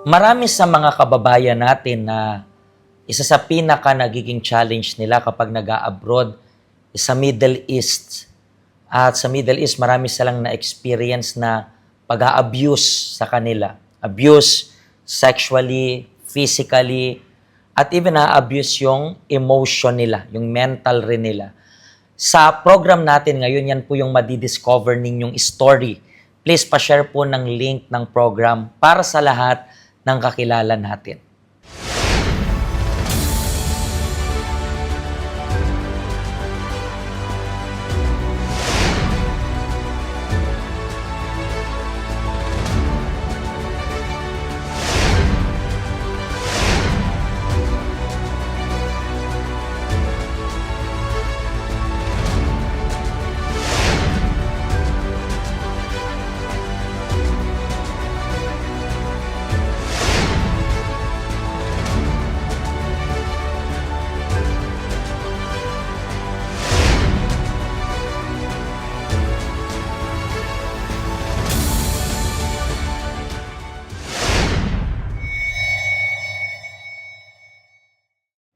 Marami sa mga kababayan natin na isa sa pinaka nagiging challenge nila kapag nag-a-abroad is sa Middle East. At sa Middle East, marami silang na-experience na pag-a-abuse sa kanila. Abuse sexually, physically, at even na-abuse yung emotion nila, yung mental rin nila. Sa program natin ngayon, yan po yung madidiscover ninyong story. Please pa-share po ng link ng program para sa lahat ng kakilala natin.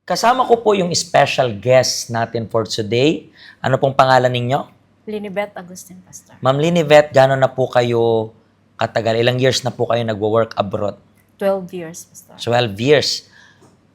Kasama ko po yung special guest natin for today. Ano pong pangalan ninyo? Linibet Agustin, Pastor. Ma'am Linibet, gano'n na po kayo katagal? Ilang years na po kayo nagwo-work abroad? 12 years, Pastor. 12 years.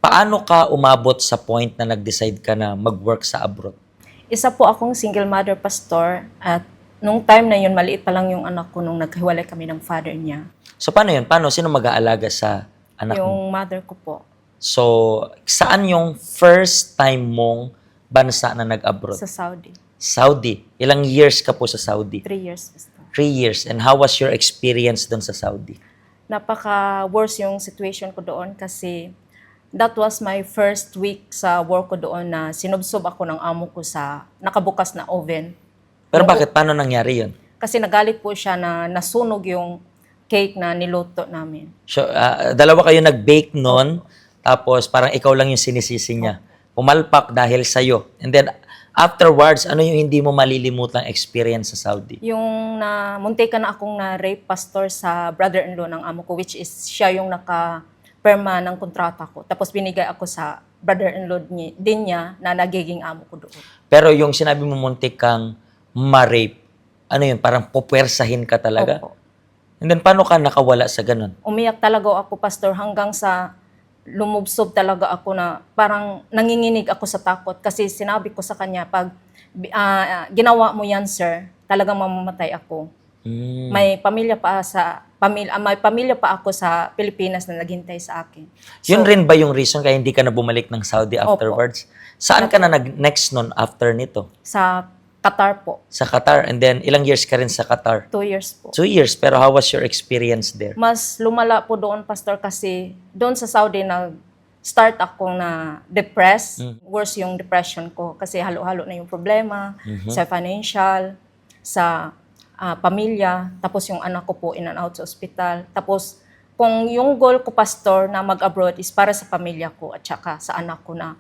Paano ka umabot sa point na nag-decide ka na mag-work sa abroad? Isa po akong single mother, Pastor. At nung time na yun, maliit pa lang yung anak ko nung naghiwalay kami ng father niya. So paano yun? Paano? Sino mag-aalaga sa anak mo? Yung mother ko po, So, saan yung first time mong bansa na nag-abroad? sa Saudi. Saudi. Ilang years ka po sa Saudi? 3 years, Pastor. 3 years. And how was your experience doon sa Saudi? Napaka-worse yung situation ko doon kasi that was my first week sa work ko doon na sinubsob ako ng amo ko sa nakabukas na oven. Pero bakit? Paano nangyari yun? Kasi nagalit po siya na nasunog yung cake na niluto namin. So, dalawa kayo nag-bake noon, tapos parang ikaw lang yung sinisisi niya. Pumalpak dahil sa'yo. And then, afterwards, ano yung hindi mo malilimutang experience sa Saudi? Yung muntikan na akong na-rape, Pastor, sa brother-in-law ng amo ko, which is siya yung naka-perma ng kontrata ko. Tapos binigay ako sa brother-in-law din niya na nagiging amo ko doon. Pero yung sinabi mo muntik kang ma-rape, ano yun? Parang pupwersahin ka talaga? Opo. And then, paano ka nakawala sa ganun? Umiyak talaga ako, Pastor, hanggang sa lumubsob talaga ako na parang nanginginig ako sa takot kasi sinabi ko sa kanya, pag ginawa mo yan, sir, talagang mamamatay ako. Hmm. May pamilya pa ako sa Pilipinas na naghintay sa akin. Yun rin ba yung reason kaya hindi ka na bumalik ng Saudi afterwards? Saan ka na nag-next nun after nito? Sa Qatar po, Sa Qatar. And then, ilang years ka rin sa Qatar? 2 years po. 2 years. Pero how was your experience there? Mas lumala po doon, Pastor, kasi doon sa Saudi start ako na depressed. Worse yung depression ko kasi halo-halo na yung problema sa financial, sa pamilya, tapos yung anak ko po in and out sa ospital. Tapos kung yung goal ko, Pastor, na mag-abroad is para sa pamilya ko at saka sa anak ko na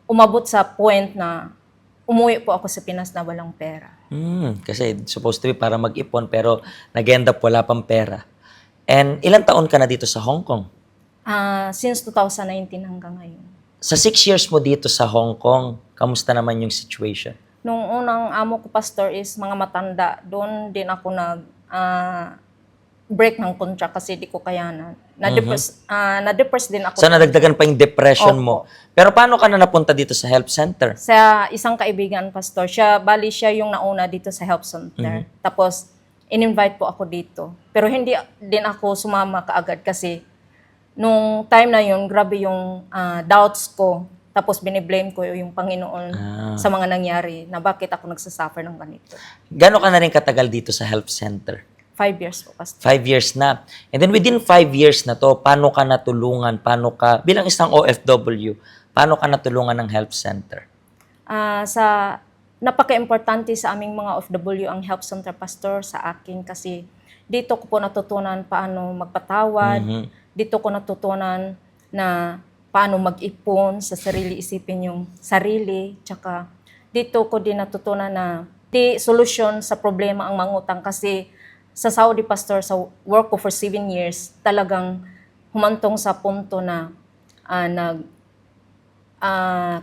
umabot sa point na umuwi po ako sa Pinas na walang pera. Kasi supposed to be para mag-ipon pero nag-end up wala pang pera. And ilang taon ka na dito sa Hong Kong? Since 2019 hanggang ngayon. Sa 6 years mo dito sa Hong Kong, kamusta naman yung situation? Nung unang amo ko, Pastor, is mga matanda. Doon din ako break ng contract kasi di ko kayanan. Na-depress din ako. So nadagdagan pa yung depression Opo. mo. Pero paano ka na napunta dito sa health center? Sa isang kaibigan, Pastor, siya yung nauna dito sa health center. Tapos, in-invite po ako dito. Pero hindi din ako sumama kaagad kasi nung time na yun, grabe yung doubts ko. Tapos biniblame ko yung Panginoon sa mga nangyari na bakit ako nagsasuffer ng ganito. Gano'n ka na rin katagal dito sa health center? 5 years po, Pastor. 5 years na. And then within 5 years na to, paano ka natulungan? Bilang isang OFW, paano ka natulungan ng health center? Napaka-importante sa aming mga OFW ang health center, Pastor, sa akin kasi dito ko po natutunan paano magpatawad, dito ko natutunan na paano mag-ipon sa sarili, isipin yung sarili, tsaka dito ko din natutunan na di solusyon sa problema ang mangutang kasi sa Saudi, Pastor, sa work ko for 7 years, talagang humantong sa punto na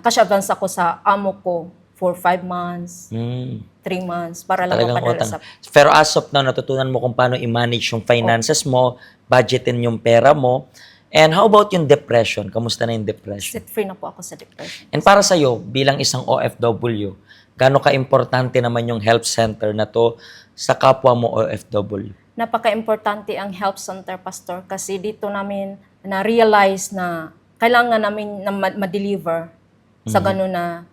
cash advance ako sa amo ko for 5 months, 3 months, para lang Talagang mapadala utang. sa... Pero as of now, natutunan mo kung paano i-manage yung finances mo, budgetin yung pera mo. And how about yung depression? Kamusta na yung depression? Free na po ako sa depression. And para sa'yo, bilang isang OFW, gaano ka-importante naman yung health center na to sa kapwa mo OFW? Napaka-importante ang health center, Pastor, kasi dito namin na-realize na kailangan namin na ma-deliver sa ganun na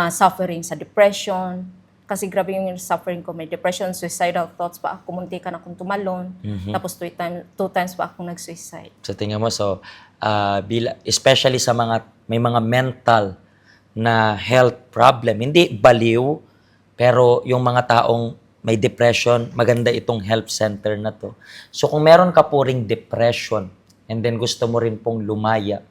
suffering, sa depression. Kasi grabe yung suffering ko. May depression, suicidal thoughts pa ako. Munti ka na akong tumalon. Tapos 2 times pa akong nag-suicide. Sa tingin mo, so, especially sa may mga mental na health problem, hindi baliw, pero yung mga taong may depression, maganda itong health center na to. So kung meron ka po ring depression, and then gusto mo rin pong lumaya,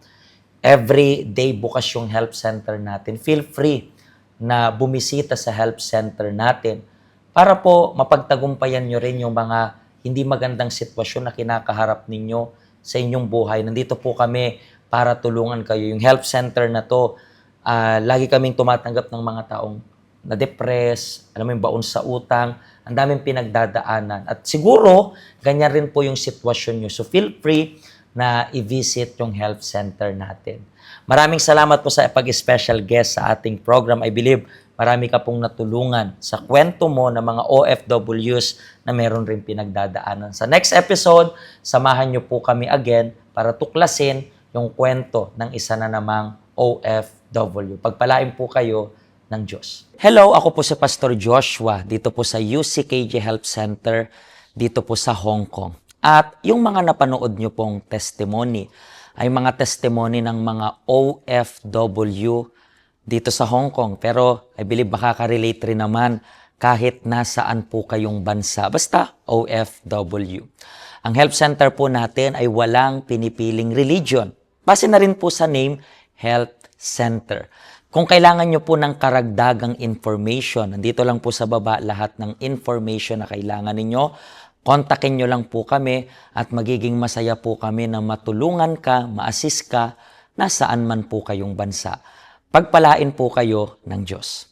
every day bukas yung health center natin. Feel free na bumisita sa health center natin para po mapagtagumpayan nyo rin yung mga hindi magandang sitwasyon na kinakaharap ninyo sa inyong buhay. Nandito po kami para tulungan kayo. Yung health center na to, lagi kaming tumatanggap ng mga taong na-depress, alam mo yung baon sa utang, ang daming pinagdadaanan. At siguro, ganyan rin po yung sitwasyon nyo. So feel free na i-visit yung health center natin. Maraming salamat po sa pag-special guest sa ating program. I believe marami ka pong natulungan sa kwento mo ng mga OFWs na meron rin pinagdadaanan. Sa next episode, samahan niyo po kami again para tuklasin yung kwento ng isa na namang OFW. Pagpalain po kayo ng Diyos. Hello, ako po si Pastor Joshua dito po sa UCKJ Health Center dito po sa Hong Kong. At yung mga napanood nyo pong testimony ay mga testimony ng mga OFW dito sa Hong Kong. Pero I believe makaka-relate rin naman kahit nasaan po kayong bansa. Basta OFW. Ang health center po natin ay walang pinipiling religion. Base na rin po sa name, Health Center. Kung kailangan nyo po ng karagdagang information, nandito lang po sa baba lahat ng information na kailangan ninyo. Kontakin nyo lang po kami at magiging masaya po kami na matulungan ka, ma-assist ka, nasaan man po kayong bansa. Pagpalain po kayo ng Diyos.